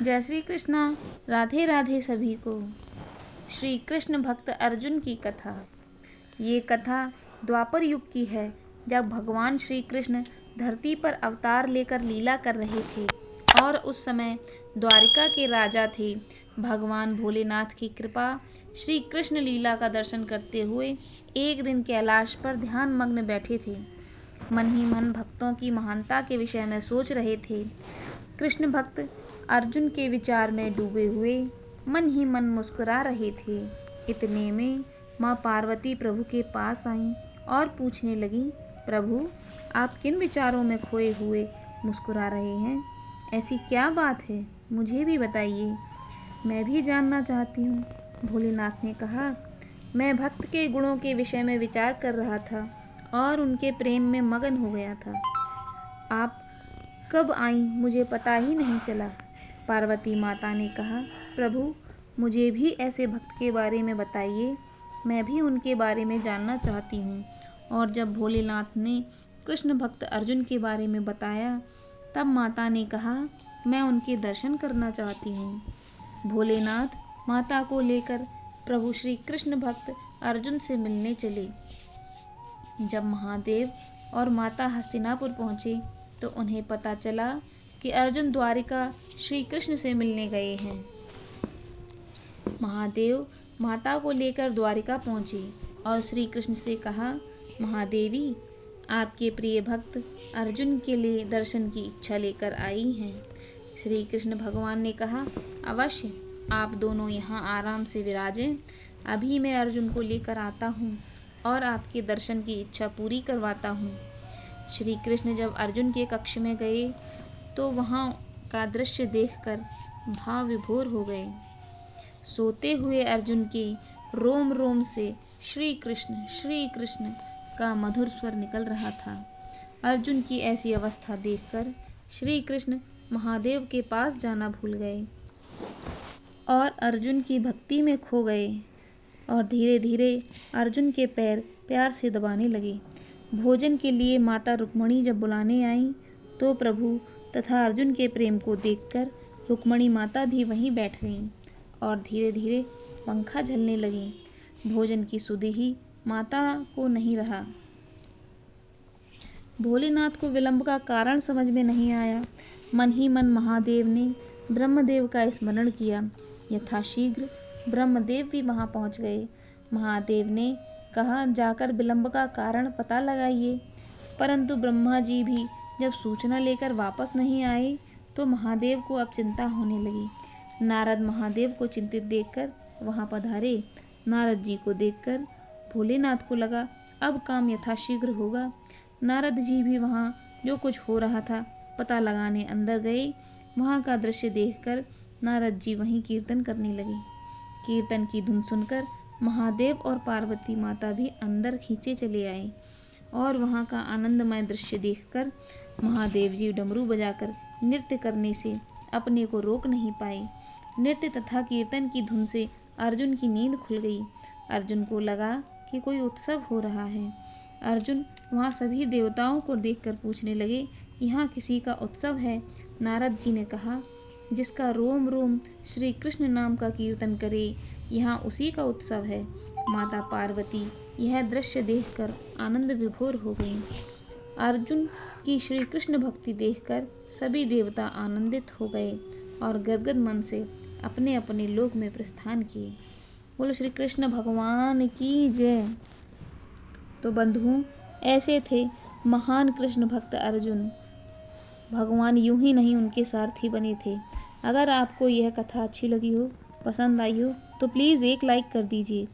जय श्री कृष्णा। राधे राधे सभी को। श्री कृष्ण भक्त अर्जुन की कथा। ये कथा द्वापर युग की है, जब भगवान श्री कृष्ण धरती पर अवतार लेकर लीला कर रहे थे और उस समय द्वारिका के राजा थे। भगवान भोलेनाथ की कृपा, श्री कृष्ण लीला का दर्शन करते हुए एक दिन कैलाश पर ध्यान मग्न बैठे थे। मन ही मन भक्तों की महानता के विषय में सोच रहे थे। कृष्ण भक्त अर्जुन के विचार में डूबे हुए मन ही मन मुस्कुरा रहे थे। इतने में माँ पार्वती प्रभु के पास आईं और पूछने लगी, प्रभु, आप किन विचारों में खोए हुए मुस्कुरा रहे हैं? ऐसी क्या बात है, मुझे भी बताइए, मैं भी जानना चाहती हूँ। भोलेनाथ ने कहा, मैं भक्त के गुणों के विषय में विचार कर रहा था और उनके प्रेम में मगन हो गया था। आप कब आई मुझे पता ही नहीं चला। पार्वती माता ने कहा, प्रभु, मुझे भी ऐसे भक्त के बारे में बताइए, मैं भी उनके बारे में जानना चाहती हूँ। और जब भोलेनाथ ने कृष्ण भक्त अर्जुन के बारे में बताया, तब माता ने कहा, मैं उनके दर्शन करना चाहती हूँ। भोलेनाथ माता को लेकर प्रभु श्री कृष्ण भक्त अर्जुन से मिलने चले। जब महादेव और माता हस्तिनापुर पहुँचे तो उन्हें पता चला कि अर्जुन द्वारिका श्री कृष्ण से मिलने गए हैं। महादेव माता को लेकर द्वारिका पहुँचे और श्री कृष्ण से कहा, महादेवी, आपके प्रिय भक्त अर्जुन के लिए दर्शन की इच्छा लेकर आई हैं। श्री कृष्ण भगवान ने कहा, अवश्य, आप दोनों यहाँ आराम से विराजें, अभी मैं अर्जुन को लेकर आता हूँ और आपके दर्शन की इच्छा पूरी करवाता हूँ। श्री कृष्ण जब अर्जुन के कक्ष में गए तो वहाँ का दृश्य देखकर भाव विभोर हो गए। सोते हुए अर्जुन के रोम रोम से श्री कृष्ण का मधुर स्वर निकल रहा था। अर्जुन की ऐसी अवस्था देखकर श्री कृष्ण महादेव के पास जाना भूल गए और अर्जुन की भक्ति में खो गए और धीरे धीरे अर्जुन के पैर प्यार से दबाने लगे। भोजन के लिए माता रुक्मणी जब बुलाने आईं तो प्रभु तथा अर्जुन के प्रेम को देखकर रुक्मणी माता भी वहीं बैठ गईं और धीरे धीरे पंखा झलने लगीं। भोजन की सुधि ही माता को नहीं रहा। भोलेनाथ को विलंब का कारण समझ में नहीं आया। मन ही मन महादेव ने ब्रह्मदेव का स्मरण किया। यथाशीघ्र ब्रह्मदेव भी वहां पहुंच गए। महादेव ने कहा, जाकर विलंब का कारण पता लगाइए। परंतु ब्रह्मा जी भी जब सूचना लेकर वापस नहीं आए तो महादेव को अब चिंता होने लगी। नारद महादेव को चिंतित देखकर वहां पधारे। नारद जी को देखकर भोलेनाथ को लगा, अब काम यथाशीघ्र होगा। नारद जी भी वहां जो कुछ हो रहा था पता लगाने अंदर गए। वहां का दृश्य देखकर नारद जी वहीं कीर्तन करने लगे। कीर्तन की धुन सुनकर महादेव और पार्वती माता भी अंदर खींचे चले आए और वहां का आनंदमय दृश्य देखकर महादेव जी डमरू बजाकर नृत्य करने से अपने को रोक नहीं पाए। नृत्य तथा कीर्तन की धुन से अर्जुन की नींद खुल गई। अर्जुन को लगा कि कोई उत्सव हो रहा है। अर्जुन वहां सभी देवताओं को देखकर पूछने लगे, यहाँ किसी का उत्सव है? नारद जी ने कहा, जिसका रोम रोम श्री कृष्ण नाम का कीर्तन करे, यहाँ उसी का उत्सव है। माता पार्वती यह दृश्य देखकर आनंद विभोर हो गईं। अर्जुन की श्री कृष्ण भक्ति देखकर सभी देवता आनंदित हो गए और गदगद मन से अपने अपने लोक में प्रस्थान किए। बोलो श्री कृष्ण भगवान की जय। तो बंधुओं, ऐसे थे महान कृष्ण भक्त अर्जुन। भगवान यूं ही नहीं उनके सारथी बने थे। अगर आपको यह कथा अच्छी लगी हो, पसंद आई हो, तो प्लीज़ एक लाइक कर दीजिए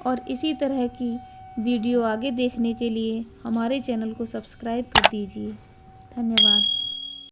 और इसी तरह की वीडियो आगे देखने के लिए हमारे चैनल को सब्सक्राइब कर दीजिए। धन्यवाद।